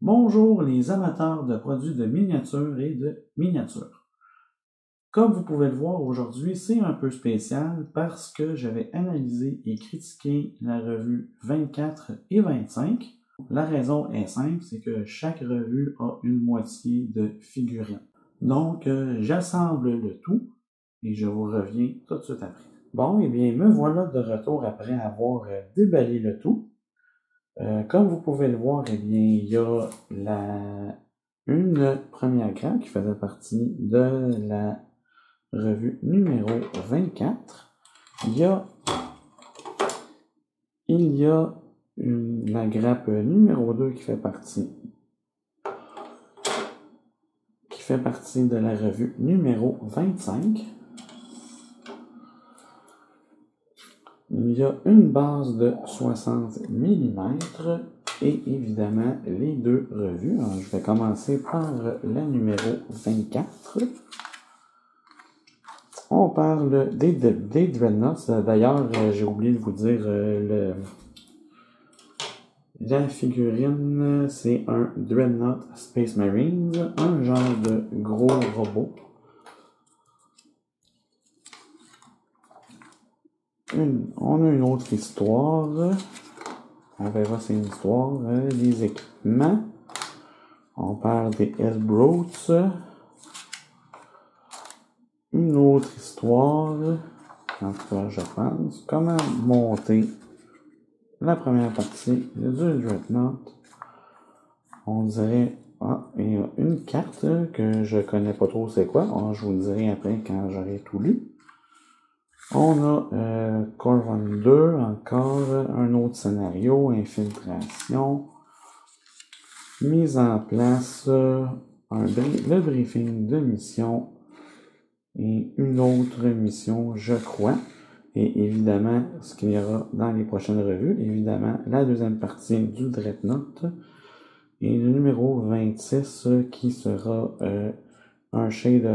Bonjour les amateurs de produits de miniature et de miniature. Comme vous pouvez le voir aujourd'hui, c'est un peu spécial parce que je vais analyser et critiquer la revue 24 et 25. La raison est simple, c'est que chaque revue a une moitié de figurines. Donc, j'assemble le tout et je vous reviens tout de suite après. Bon, et bien, me voilà de retour après avoir déballé le tout. Comme vous pouvez le voir, eh bien, il y a une première grappe qui faisait partie de la revue numéro 24. Il y a la grappe numéro 2 qui fait partie de la revue numéro 25. Il y a une base de 60 mm et évidemment les deux revues. Alors, je vais commencer par la numéro 24. On parle des Dreadnoughts. D'ailleurs, j'ai oublié de vous dire, la figurine, c'est un Dreadnought Space Marines, un genre de gros robot. On a une autre histoire. On verra c'est une histoire. Les équipements. On parle des Hellbrutes. Une autre histoire. En tout cas, je pense. Comment monter la première partie du Dreadnought. On dirait... Ah, il y a une carte que je connais pas trop c'est quoi. Alors, je vous le dirai après quand j'aurai tout lu. On a Corvan 2, encore un autre scénario, infiltration, mise en place, le briefing de mission et une autre mission, je crois. Et évidemment, ce qu'il y aura dans les prochaines revues, évidemment, la deuxième partie du Dreadnought et le numéro 26 qui sera un shade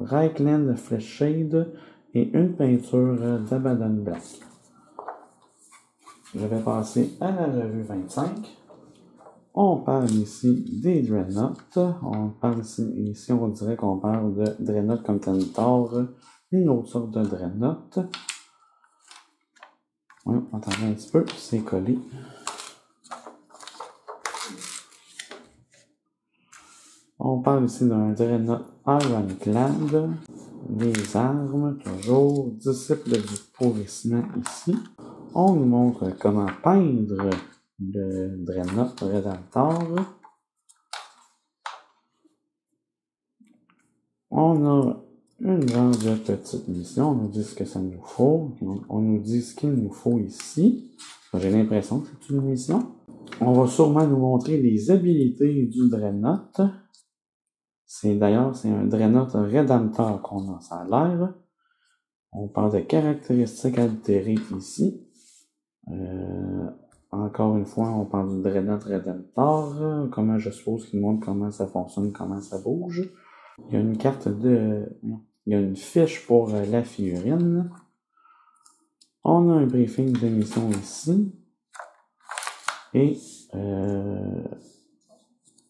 Reichland Flesh Shade et une peinture d'Abaddon Black. Je vais passer à la revue 25. On parle ici des Dreadnoughts. On parle ici on dirait qu'on parle de Dreadnought Contentaur, une autre sorte de Dreadnought. Oui, on entend un petit peu, c'est collé. On parle ici d'un Dreadnought Ironclad. Les armes, toujours, disciple du pourrissement ici. On nous montre comment peindre le Dreadnought Redemptor. On a une genre de petite mission. On nous dit ce que ça nous faut. On nous dit ce qu'il nous faut ici. J'ai l'impression que c'est une mission. On va sûrement nous montrer les habilités du Dreadnought. D'ailleurs, c'est un Dreadnought Redemptor qu'on a, ça a l'air. On parle de caractéristiques altérées ici. Encore une fois, on parle du Dreadnought Redemptor. Comment je suppose qu'il montre comment ça fonctionne, comment ça bouge. Il y a une carte il y a une fiche pour la figurine. On a un briefing de mission ici. Et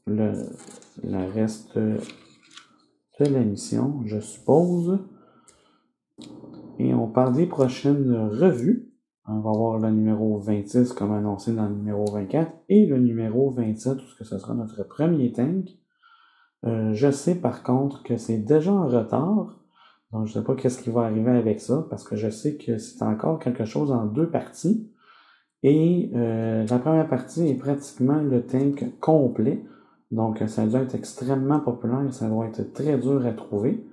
le reste de la mission, je suppose. Et on parle des prochaines revues. On va voir le numéro 26 comme annoncé dans le numéro 24 et le numéro 27, tout ce que ce sera notre premier tank. Je sais par contre que c'est déjà en retard. Donc je ne sais pas qu'est-ce qui va arriver avec ça parce que je sais que c'est encore quelque chose en deux parties. Et la première partie est pratiquement le tank complet. Donc ça doit être extrêmement populaire, ça doit être très dur à trouver.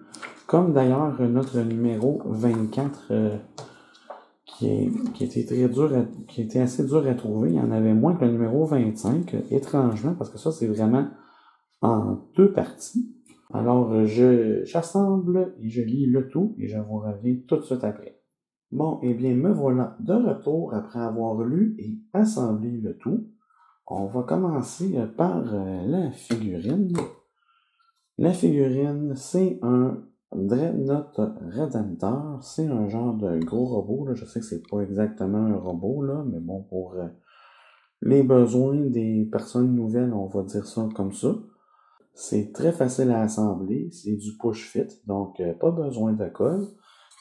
Comme d'ailleurs notre numéro 24 qui était assez dur à trouver. Il y en avait moins que le numéro 25, étrangement, parce que ça c'est vraiment en deux parties. Alors j'assemble et je lis le tout et je vous reviens tout de suite après. Bon, eh bien, me voilà de retour après avoir lu et assemblé le tout. On va commencer par la figurine. La figurine, c'est un Dreadnought Redemptor. C'est un genre de gros robot. Là. Je sais que c'est pas exactement un robot, là, mais bon, pour les besoins des personnes nouvelles, on va dire ça comme ça. C'est très facile à assembler, c'est du push-fit, donc pas besoin de colle.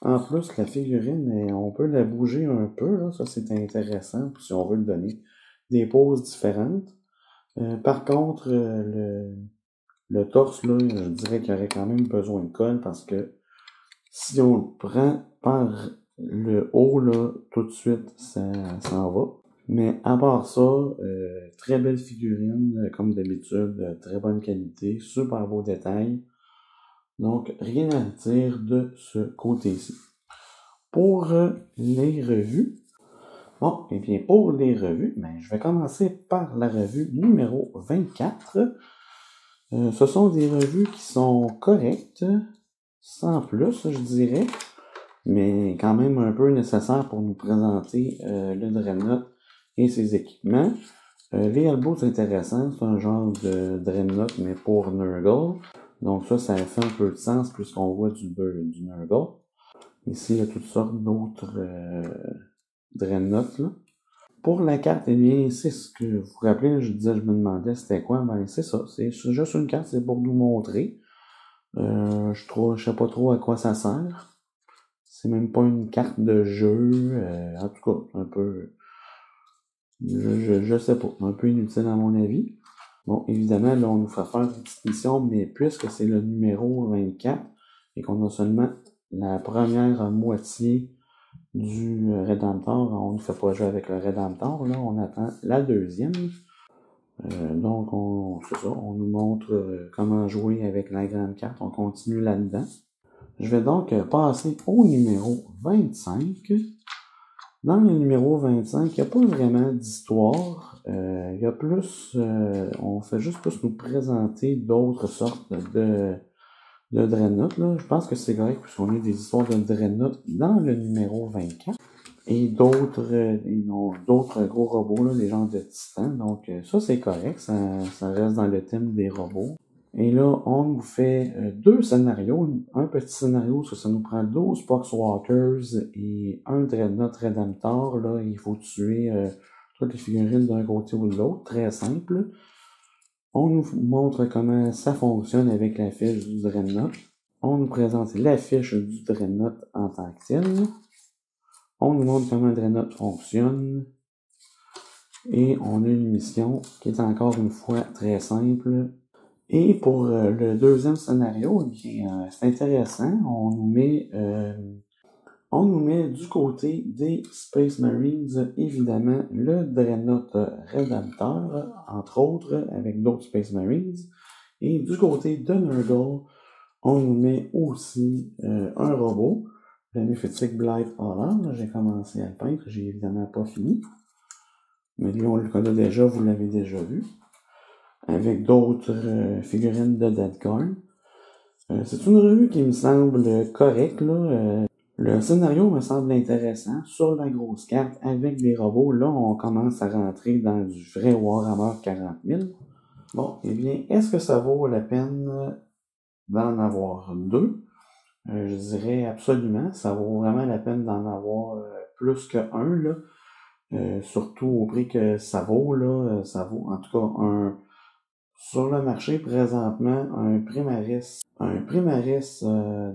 En plus, la figurine, on peut la bouger un peu, là, ça c'est intéressant, si on veut lui donner des poses différentes. Par contre, le torse, là, je dirais qu'il y aurait quand même besoin de colle parce que si on le prend par le haut, là, tout de suite, ça s'en va. Mais à part ça, très belle figurine, comme d'habitude, très bonne qualité, super beau détail. Donc, rien à dire de ce côté-ci. Pour les revues, bon, et bien pour les revues, je vais commencer par la revue numéro 24. Ce sont des revues qui sont correctes, sans plus, je dirais, mais quand même un peu nécessaires pour nous présenter le Dreadnought et ses équipements. Les elbows, c'est intéressant, c'est un genre de Dreadnought, mais pour Nurgle. Donc ça fait un peu de sens puisqu'on voit du Nurgle. Ici, il y a toutes sortes d'autres Dreadnoughts, là. Pour la carte, eh bien, c'est ce que vous vous rappelez, je me demandais c'était quoi, c'est ça, c'est juste une carte, c'est pour nous montrer. Je sais pas trop à quoi ça sert. C'est même pas une carte de jeu, en tout cas, un peu, je sais pas, un peu inutile à mon avis. Bon, évidemment, là, on nous fera faire une petite mission, mais puisque c'est le numéro 24 et qu'on a seulement la première moitié du Redemptor, on ne fait pas jouer avec le Redemptor, là, on attend la deuxième. Donc, c'est ça, on nous montre comment jouer avec la grande carte, on continue là-dedans. Je vais donc passer au numéro 25. Dans le numéro 25, il n'y a pas vraiment d'histoire. Il y a plus, on fait juste plus nous présenter d'autres sortes de Dreadnought, là. Je pense que c'est correct puisqu'on a des histoires de Dreadnought dans le numéro 24. Et d'autres gros robots, là, les genres de titans. Donc ça c'est correct, ça reste dans le thème des robots. Et là, on nous fait deux scénarios. Un petit scénario, ça nous prend 12 Poxwalkers et un Dreadnought Redemptor. Là, il faut tuer toutes les figurines d'un côté ou de l'autre. Très simple. On nous montre comment ça fonctionne avec la fiche du Dreadnought. On nous présente la fiche du Dreadnought en tant que tel. On nous montre comment le Dreadnought fonctionne. Et on a une mission qui est encore une fois très simple. Et pour le deuxième scénario, c'est intéressant. On nous met du côté des Space Marines, évidemment, le Dreadnought Redemptor, entre autres, avec d'autres Space Marines. Et du côté de Nurgle, on nous met aussi un robot, la Mephitic Blight Polar. J'ai commencé à le peindre, j'ai évidemment pas fini. Mais lui, on le connaît déjà, vous l'avez déjà vu. Avec d'autres figurines de Deadguard. C'est une revue qui me semble correcte, là. Le scénario me semble intéressant. Sur la grosse carte, avec des robots, là, on commence à rentrer dans du vrai Warhammer 40 000. Bon, eh bien, est-ce que ça vaut la peine d'en avoir deux? Je dirais absolument. Ça vaut vraiment la peine d'en avoir plus qu'un, là. Surtout au prix que ça vaut, là. Ça vaut, en tout cas, sur le marché présentement, un Primaris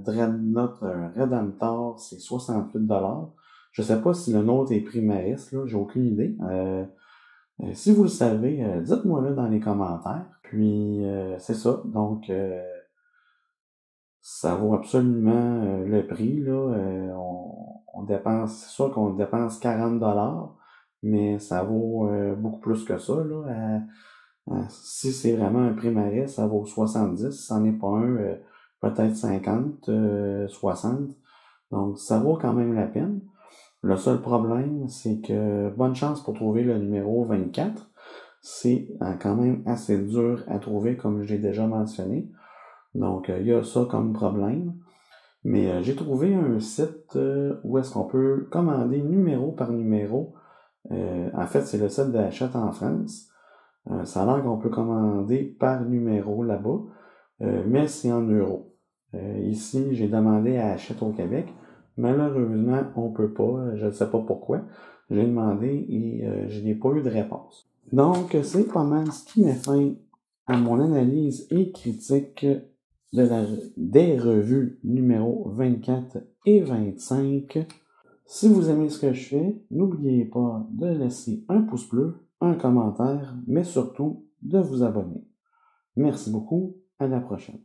Dreadnought Redemptor, c'est 68$. Je sais pas si le nôtre est Primaris, là, j'ai aucune idée. Si vous le savez, dites-moi-le dans les commentaires. Puis c'est ça, donc ça vaut absolument le prix, là. On dépense, c'est sûr qu'on dépense 40$, mais ça vaut beaucoup plus que ça, là. Si c'est vraiment un Primaris, ça vaut 70. Si c'en est pas un, peut-être 50, 60. Donc, ça vaut quand même la peine. Le seul problème, c'est que bonne chance pour trouver le numéro 24. C'est quand même assez dur à trouver, comme je l'ai déjà mentionné. Donc, il y a ça comme problème. Mais j'ai trouvé un site où est-ce qu'on peut commander numéro par numéro. En fait, c'est le site de Hachette en France. Ça a l'air qu'on peut commander par numéro là-bas, mais c'est en euros. Ici, j'ai demandé à Hachette au Québec. Malheureusement, on peut pas. Je ne sais pas pourquoi. J'ai demandé et je n'ai pas eu de réponse. Donc, c'est pas mal ce qui met fin à mon analyse et critique des revues numéro 24 et 25. Si vous aimez ce que je fais, n'oubliez pas de laisser un pouce bleu, un commentaire, mais surtout de vous abonner. Merci beaucoup, à la prochaine.